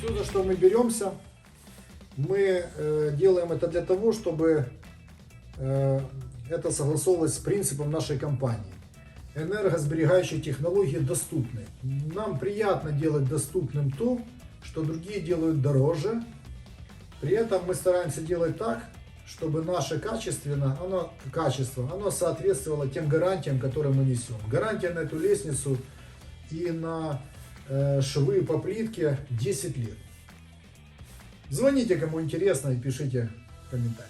Все, за что мы беремся, мы делаем это для того, чтобы это согласовывалось с принципом нашей компании. Энергосберегающие технологии доступны. Нам приятно делать доступным то, что другие делают дороже. При этом мы стараемся делать так, чтобы наше качество, оно соответствовало тем гарантиям, которые мы несем. Гарантия на эту лестницу и на швы по плитке 10 лет. Звоните, кому интересно, и пишите комментарии.